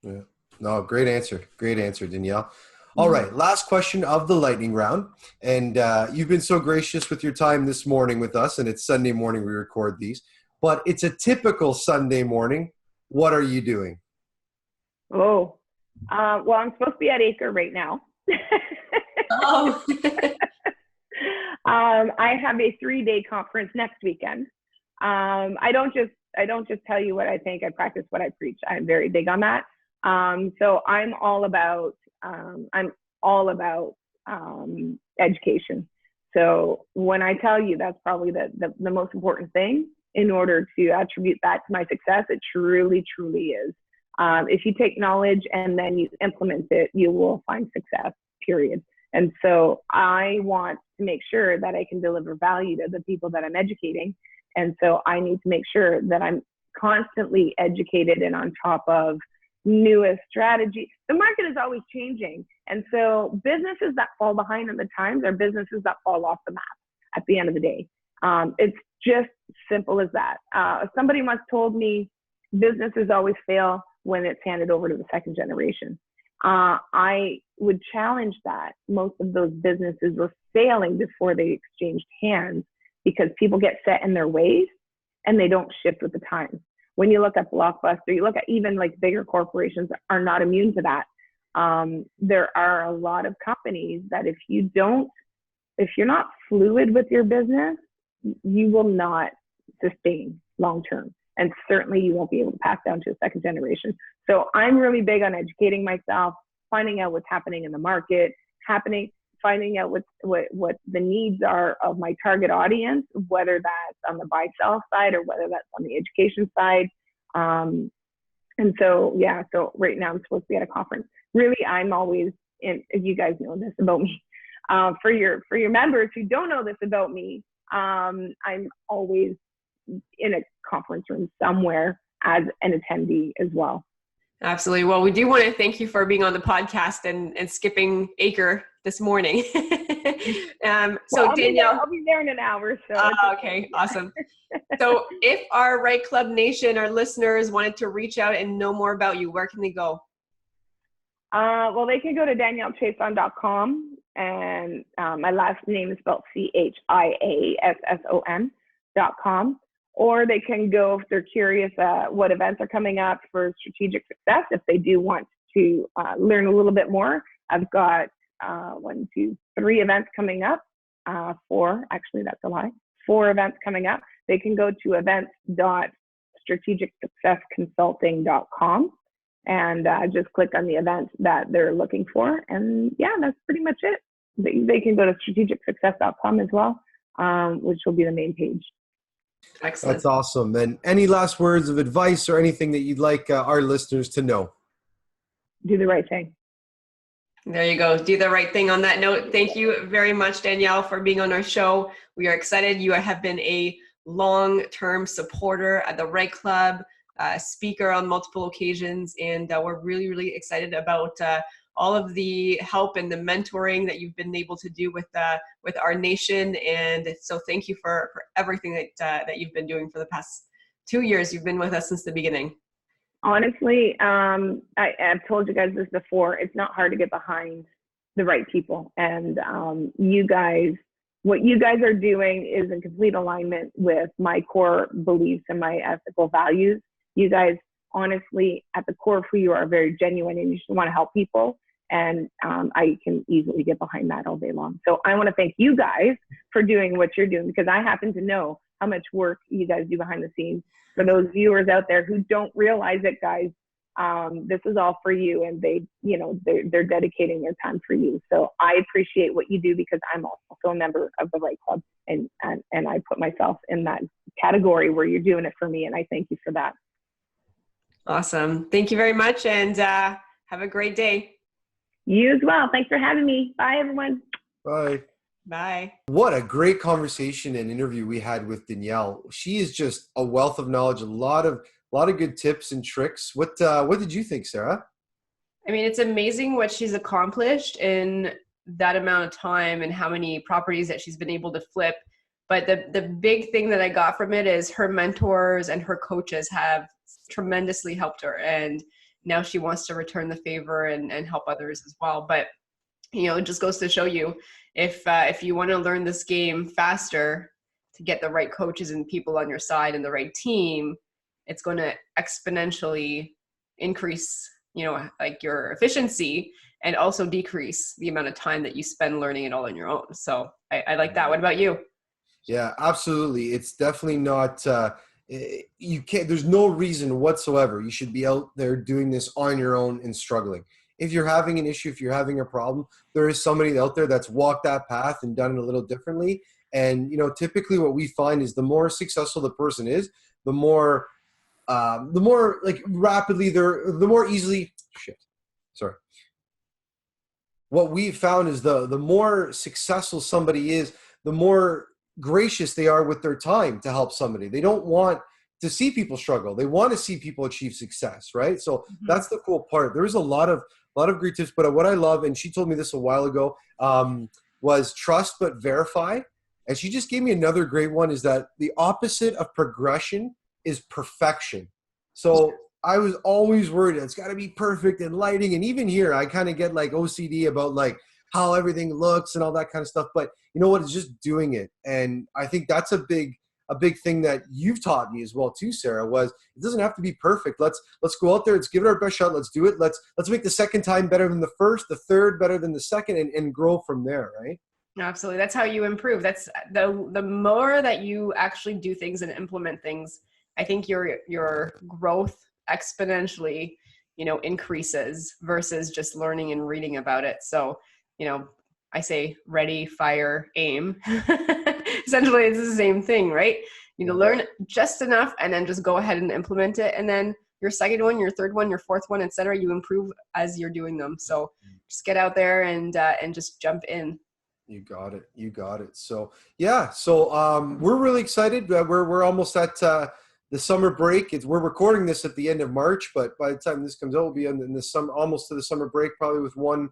Yeah. No, great answer. Great answer, Danielle. All right. Last question of the lightning round. And you've been so gracious with your time this morning with us, and it's Sunday morning we record these, but it's a typical Sunday morning. What are you doing? Oh, well, I'm supposed to be at Acre right now. Oh. I have a 3-day conference next weekend. I don't just tell you what I think. I practice what I preach. I'm very big on that. So I'm all about education. So when I tell you that's probably the most important thing in order to attribute that to my success, it truly, truly is. If you take knowledge and then you implement it, you will find success, period. And so I want to make sure that I can deliver value to the people that I'm educating. And so I need to make sure that I'm constantly educated and on top of newest strategy. The market is always changing. And so businesses that fall behind in the times are businesses that fall off the map at the end of the day. It's just simple as that. Somebody once told me businesses always fail when it's handed over to the second generation. I would challenge that. Most of those businesses were failing before they exchanged hands because people get set in their ways and they don't shift with the times. When you look at Blockbuster, you look at even like bigger corporations are not immune to that. There are a lot of companies that if you're not fluid with your business, you will not sustain long term. And certainly you won't be able to pass down to a second generation. So I'm really big on educating myself, finding out what's happening in the market, finding out what the needs are of my target audience, whether that's on the buy-sell side or whether that's on the education side. And so, yeah, so right now I'm supposed to be at a conference. Really, I'm always in, you guys know this about me. For your members who don't know this about me, I'm always in a conference room somewhere as an attendee as well. Absolutely. Well, we do want to thank you for being on the podcast and skipping Acre this morning. So Danielle, I'll be there in an hour. So okay, awesome. So if our REITE Club Nation, our listeners wanted to reach out and know more about you, where can they go? Well, they can go to daniellechiasson.com, and my last name is spelled CHIASSON.com. Or they can go, if they're curious what events are coming up for strategic success, if they do want to learn a little bit more. I've got 3 events coming up. 4, actually, that's a lie. 4 events coming up. They can go to events.strategicsuccessconsulting.com and just click on the event that they're looking for. And yeah, that's pretty much it. They can go to strategicsuccess.com as well, which will be the main page. Excellent. That's awesome. And any last words of advice or anything that you'd like our listeners to know? Do the right thing. There you go. Do the right thing. On that note, thank you very much, Danielle, for being on our show. We are excited. You have been a long-term supporter at the REITE Club, speaker on multiple occasions, and we're really, really excited about all of the help and the mentoring that you've been able to do with our nation. And so thank you for everything that you've been doing for the past 2 years. You've been with us since the beginning. Honestly, I've told you guys this before. It's not hard to get behind the right people. And what you guys are doing is in complete alignment with my core beliefs and my ethical values. You guys, honestly, at the core of who you are very genuine, and you just want to help people. And I can easily get behind that all day long. So I want to thank you guys for doing what you're doing, because I happen to know how much work you guys do behind the scenes. For those viewers out there who don't realize it, guys, this is all for you, and they're dedicating their time for you. So I appreciate what you do, because I'm also a member of the REITE Club, and I put myself in that category where you're doing it for me, and I thank you for that. Awesome. Thank you very much, and have a great day. You as well. Thanks for having me. Bye, everyone. Bye. Bye. What a great conversation and interview we had with Danielle. She is just a wealth of knowledge, a lot of good tips and tricks. What did you think, Sarah? I mean, it's amazing what she's accomplished in that amount of time and how many properties that she's been able to flip. But the big thing that I got from it is her mentors and her coaches have tremendously helped her. And now she wants to return the favor and help others as well. But, it just goes to show you, if you want to learn this game faster, to get the right coaches and people on your side and the right team, it's going to exponentially increase, like your efficiency, and also decrease the amount of time that you spend learning it all on your own. So I like that. What about you? Yeah, absolutely. It's definitely not, you can't, there's no reason whatsoever you should be out there doing this on your own and struggling. If you're having an issue, if you're having a problem, there is somebody out there that's walked that path and done it a little differently. And, typically what we find is the more successful the person is, the more like rapidly the more easily, what we found is the more successful somebody is, the more gracious they are with their time to help somebody. They don't want to see people struggle. They want to see people achieve success, right? So that's the cool part. There's a lot of great tips, but what I love, and she told me this a while ago, was trust but verify. And she just gave me another great one, is that the opposite of progression is perfection. So I was always worried it's got to be perfect and lighting. And even here, I kind of get like OCD about like how everything looks and all that kind of stuff. But you know what? It's just doing it. And I think that's a big thing that you've taught me as well too, Sarah, was it doesn't have to be perfect. Let's go out there. Let's give it our best shot. Let's do it. Let's make the second time better than the first, the third better than the second, and grow from there. Right. Absolutely. That's how you improve. That's the more that you actually do things and implement things, I think your growth exponentially, increases versus just learning and reading about it. So, I say ready, fire, aim. Essentially, it's the same thing, right? You learn just enough and then just go ahead and implement it. And then your second one, your third one, your fourth one, et cetera, you improve as you're doing them. So just get out there and just jump in. You got it. So, yeah. So, we're really excited. We're almost at, the summer break. We're recording this at the end of March, but by the time this comes out, we'll be in the summer, almost to the summer break, probably with one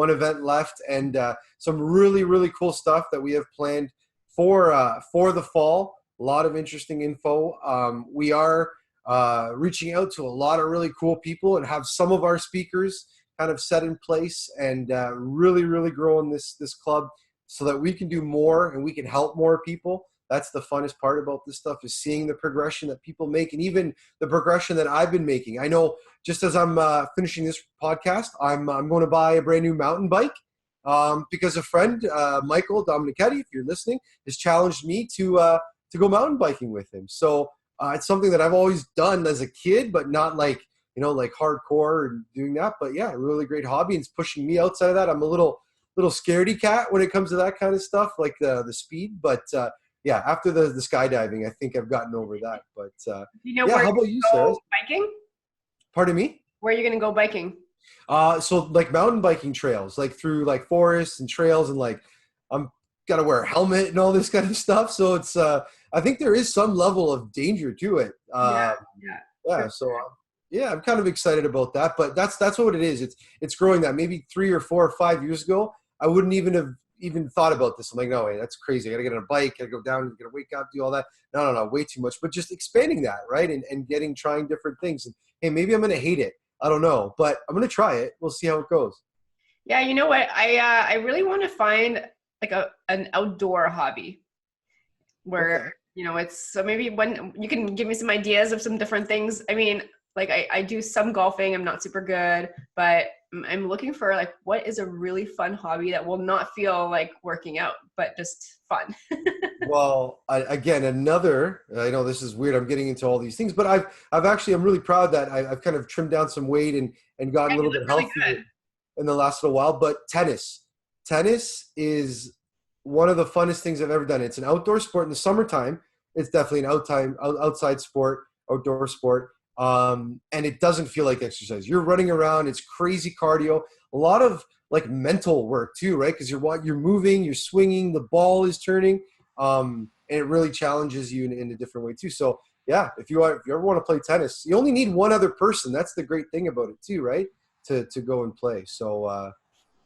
event left, and some really, really cool stuff that we have planned for the fall. A lot of interesting info. We are reaching out to a lot of really cool people and have some of our speakers kind of set in place, and really, really growing this club so that we can do more and we can help more people. That's the funnest part about this stuff, is seeing the progression that people make, and even the progression that I've been making. I know just as I'm finishing this podcast, I'm going to buy a brand new mountain bike because a friend, Michael Dominicetti, if you're listening, has challenged me to go mountain biking with him. So it's something that I've always done as a kid, but not like, like hardcore and doing that. But yeah, a really great hobby, and it's pushing me outside of that. I'm a little scaredy cat when it comes to that kind of stuff, like the speed, but yeah, after the skydiving, I think I've gotten over that. But yeah, how about you, Sarah? Biking? Pardon me? Where are you going to go biking? So like mountain biking trails, like through like forests and trails, and like I'm got to wear a helmet and all this kind of stuff. So it's I think there is some level of danger to it. Yeah. So yeah, I'm kind of excited about that. But that's what it is. It's growing. That maybe 3 or 4 or 5 years ago, I wouldn't even have thought about this. I'm like, no way, that's crazy. I gotta get on a bike, gotta go down, gotta wake up, do all that. No, way too much. But just expanding that, right? And trying different things. And hey, maybe I'm gonna hate it. I don't know, but I'm gonna try it. We'll see how it goes. Yeah, you know what? I really want to find like an outdoor hobby where it's, so maybe when you can give me some ideas of some different things. I mean, like I do some golfing. I'm not super good, but I'm looking for like, what is a really fun hobby that will not feel like working out, but just fun. Well, again, I know this is weird. I'm getting into all these things, but I'm really proud that I've kind of trimmed down some weight and gotten a little bit healthier in the last little while. But tennis is one of the funnest things I've ever done. It's an outdoor sport in the summertime. It's definitely an outside sport, outdoor sport. And it doesn't feel like exercise. You're running around. It's crazy cardio. A lot of like mental work too, right? Because you're moving, you're swinging, the ball is turning, and it really challenges you in a different way too. So yeah, if you ever want to play tennis, you only need one other person. That's the great thing about it too, right? To go and play. So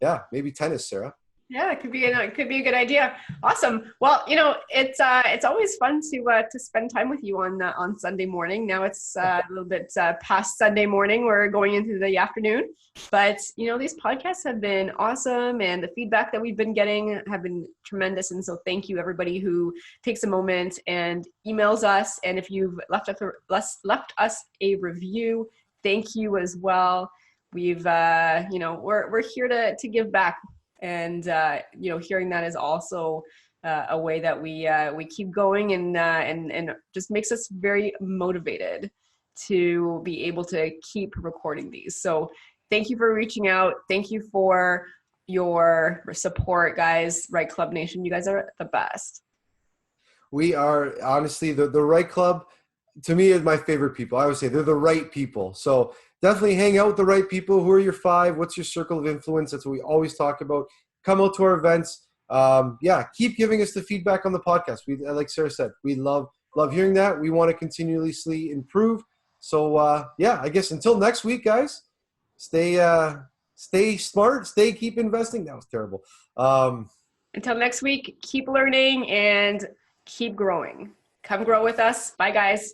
yeah, maybe tennis, Sarah. Yeah, it could be a good idea. Awesome. Well, it's always fun to spend time with you on Sunday morning. Now it's a little bit past Sunday morning. We're going into the afternoon, but these podcasts have been awesome, and the feedback that we've been getting have been tremendous. And so, thank you everybody who takes a moment and emails us. And if you've left us a review, thank you as well. We've we're here to give back. And hearing that is also a way that we keep going and just makes us very motivated to be able to keep recording these. So thank you for reaching out. Thank you for your support, guys. REITE Club Nation, you guys are the best. We are honestly the REITE Club. To me, is my favorite people. I would say they're the right people. So definitely hang out with the right people. Who are your 5? What's your circle of influence? That's what we always talk about. Come out to our events. Keep giving us the feedback on the podcast. Like Sarah said, we love hearing that. We want to continuously improve. So I guess until next week, guys, stay smart, keep investing. That was terrible. Until next week, keep learning and keep growing. Come grow with us. Bye, guys.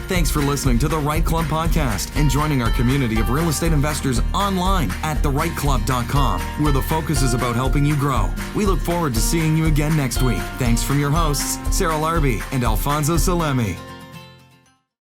Thanks for listening to the REITE Club podcast and joining our community of real estate investors online at thereiteclub.com, where the focus is about helping you grow. We look forward to seeing you again next week. Thanks from your hosts, Sarah Larby and Alfonso Salemi.